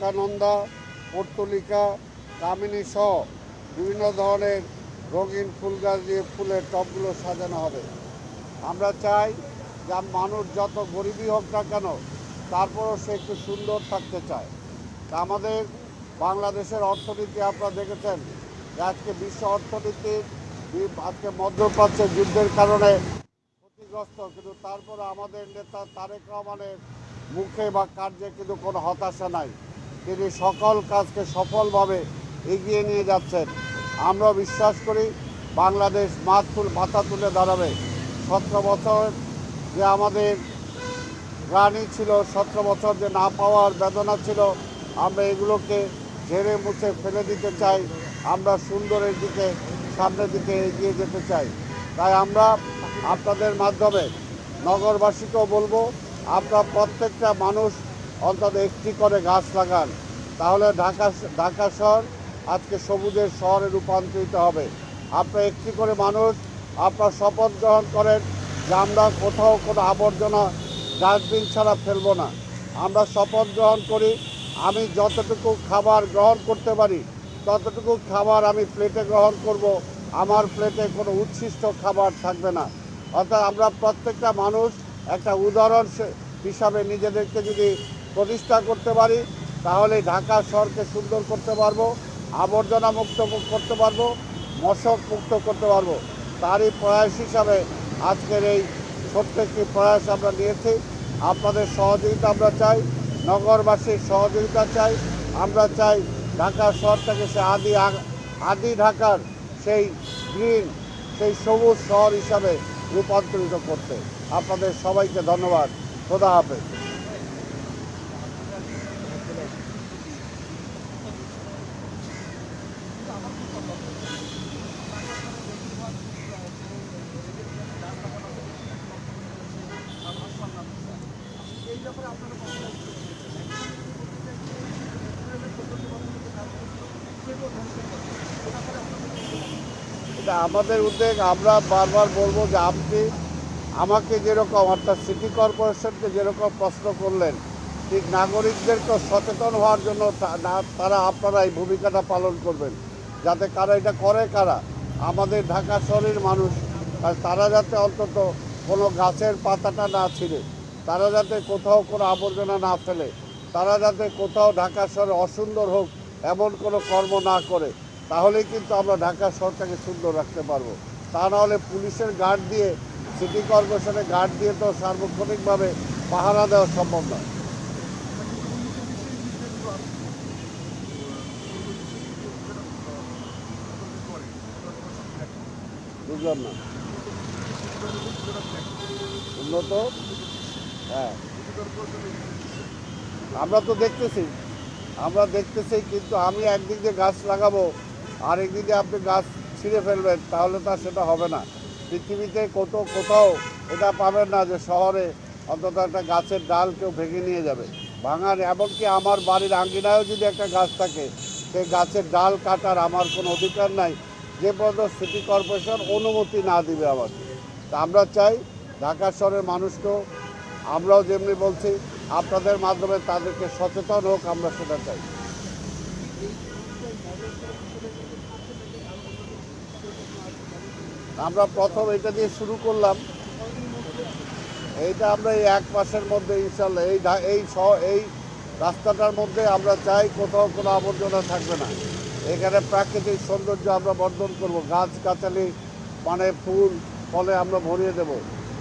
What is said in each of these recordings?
Alaknanda, portulaca, কামিনী সহ বিভিন্ন ধরনের রঙিন ফুল গাছ দিয়ে ফুলের টবগুলো সাজানো হবে। আমরা চাই যে মানুষ যত গরিবই হোক না কেন, তারপরও সে একটু সুন্দর থাকতে চায়। তা আমাদের বাংলাদেশের অর্থনীতি আপনারা দেখেছেন যে আজকে বিশ্ব অর্থনীতির আজকে মধ্যপ্রাচ্যের যুদ্ধের কারণে ক্ষতিগ্রস্ত, কিন্তু তারপরে আমাদের নেতা তারেক রহমানের মুখে বা কার্যে কিন্তু কোনো হতাশা নাই। তিনি সকল কাজকে সফলভাবে এগিয়ে নিয়ে যাচ্ছেন। আমরা বিশ্বাস করি বাংলাদেশ মাথা তুলে দাঁড়াবে। 17 বছর যে আমাদের গ্লানি ছিল, 17 বছর যে না পাওয়ার বেদনা ছিল, আমরা এগুলোকে ঝেড়ে মুছে ফেলে দিতে চাই। আমরা সুন্দরের দিকে, সামনের দিকে এগিয়ে যেতে চাই। তাই আমরা আপনাদের মাধ্যমে নগরবাসীকেও বলবো, আপনার প্রত্যেকটা মানুষ অন্তত একটি করে গাছ লাগান। তাহলে ঢাকা শহর আজকে সবুজের শহরে রূপান্তরিত হবে। আপনার একটি করে মানুষ আপনার শপথ গ্রহণ করেন যে আমরা কোথাও কোনো আবর্জনা ডাস্টবিন ছাড়া ফেলবো না। আমরা শপথ গ্রহণ করি আমি যতটুকু খাবার গ্রহণ করতে পারি ততটুকু খাবার আমি প্লেটে গ্রহণ করব, আমার প্লেটে কোনো উচ্ছিষ্ট খাবার থাকবে না। অর্থাৎ আমরা প্রত্যেকটা মানুষ একটা উদাহরণ হিসাবে নিজেদেরকে যদি প্রতিষ্ঠা করতে পারি, তাহলে ঢাকা শহরকে সুন্দর করতে পারবো, আবর্জনা মুক্ত করতে পারবো, মশক মুক্ত করতে পারবো। তারই প্রয়াস হিসাবে আজকের এই ছোট্ট একটি প্রয়াস আমরা নিয়েছি। আপনাদের সহযোগিতা আমরা চাই, নগরবাসীর সহযোগিতা চাই। আমরা চাই ঢাকা শহরটাকে সে আদি ঢাকার সেই গ্রিন, সেই সবুজ শহর হিসাবে রূপান্তরিত করতে। আপনাদের সবাইকে ধন্যবাদ। খোদা হাফেজ। এটা আমাদের উদ্যোগ। আমরা বারবার বলবো যে আপনি আমাকে যেরকম, অর্থাৎ সিটি কর্পোরেশনকে যেরকম প্রশ্ন করলেন, ঠিক নাগরিকদেরকে সচেতন হওয়ার জন্য তারা আপনারা এই ভূমিকাটা পালন করবেন, যাতে কারা এটা করে, কারা আমাদের ঢাকা শহরের মানুষ, তারা যাতে অন্তত কোনো গাছের পাতাটা না ছিঁড়ে, তারা যাতে কোথাও কোনো আবর্জনা না ফেলে, তারা যাতে কোথাও ঢাকা শহরে অসুন্দর হোক এমন কোনো কর্ম না করে, তাহলেই কিন্তু আমরা ঢাকা শহরটাকে সুন্দর রাখতে পারবো। তা নাহলে পুলিশের গার্ড দিয়ে, সিটি কর্পোরেশনের গার্ড দিয়ে তো সার্বক্ষণিকভাবে পাহারা দেওয়া সম্ভব নয়। বুঝলাম না। উন্নত, হ্যাঁ আমরা তো দেখতেছি, কিন্তু আমি একদিক দিয়ে গাছ লাগাবো আর একদিক দিয়ে আপনি গাছ ছিঁড়ে ফেলবেন, তাহলে তো সেটা হবে না। পৃথিবীতে কোথাও এটা পাবেন না যে শহরে অন্তত একটা গাছের ডাল কেউ ভেঙে নিয়ে যাবে, ভাঙার। এমনকি আমার বাড়ির আঙ্গিনায়ও যদি একটা গাছ থাকে, সেই গাছের ডাল কাটার আমার কোনো অধিকার নাই, যে পর্যন্ত সিটি কর্পোরেশন অনুমতি না দিবে আমাকে। তা আমরা চাই ঢাকা শহরের মানুষকেও, আমরাও যেমনি বলছি আপনাদের মাধ্যমে তাদেরকে সচেতন হোক, আমরা সেটা চাই। আমরা প্রথম এটা দিয়ে শুরু করলাম। এইটা আমরা এই 1 মাসের মধ্যে ইনশাল্লাহ এই রাস্তাটার মধ্যে আমরা চাই কোথাও কোনো আবর্জনা থাকবে না। এখানে প্রাকৃতিক সৌন্দর্য আমরা বর্ধন করব, গাছগাছালি মানে ফুল ফলে আমরা ভরিয়ে দেব।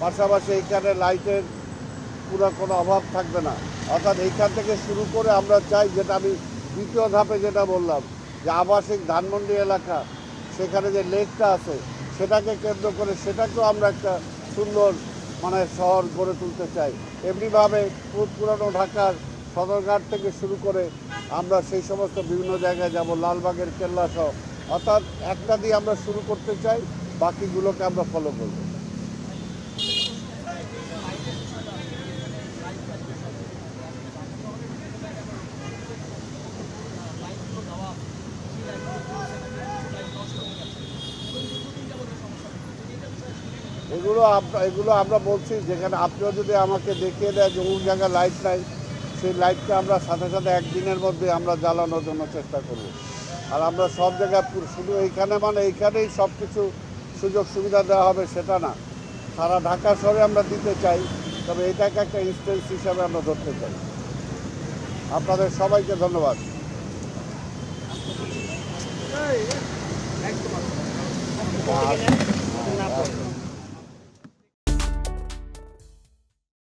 পাশাপাশি এইখানে লাইটের পুরো কোনো অভাব থাকবে না। অর্থাৎ এইখান থেকে শুরু করে আমরা চাই, যেটা আমি দ্বিতীয় ধাপে যেটা বললাম, যে আবাসিক ধানমন্ডি এলাকা, সেখানে যে লেকটা আছে সেটাকে কেন্দ্র করে সেটাকেও আমরা একটা সুন্দর মানে শহর গড়ে তুলতে চাই। এমনিভাবে পুরানো ঢাকার সদরঘাট থেকে শুরু করে আমরা সেই সমস্ত বিভিন্ন জায়গায় যাব, লালবাগের কেল্লা সহ। অর্থাৎ একটা দিয়ে আমরা শুরু করতে চাই, বাকিগুলোকে আমরা ফলো করব। এগুলো আমরা বলছি, যেখানে আপনিও যদি আমাকে দেখিয়ে দেয় যে কোন জায়গায় লাইট নাই, সেই লাইটটা আমরা সাথে সাথে একদিনের মধ্যে আমরা জ্বালানোর জন্য চেষ্টা করব। আর আমরা সব জায়গায় শুধু এইখানে মানে এইখানেই সব কিছু সুযোগ সুবিধা দেওয়া হবে সেটা না, সারা ঢাকা শহরে আমরা দিতে চাই, তবে এটাকে একটা ইনস্টেন্স হিসাবে আমরা ধরতে চাই। আপনাদের সবাইকে ধন্যবাদ।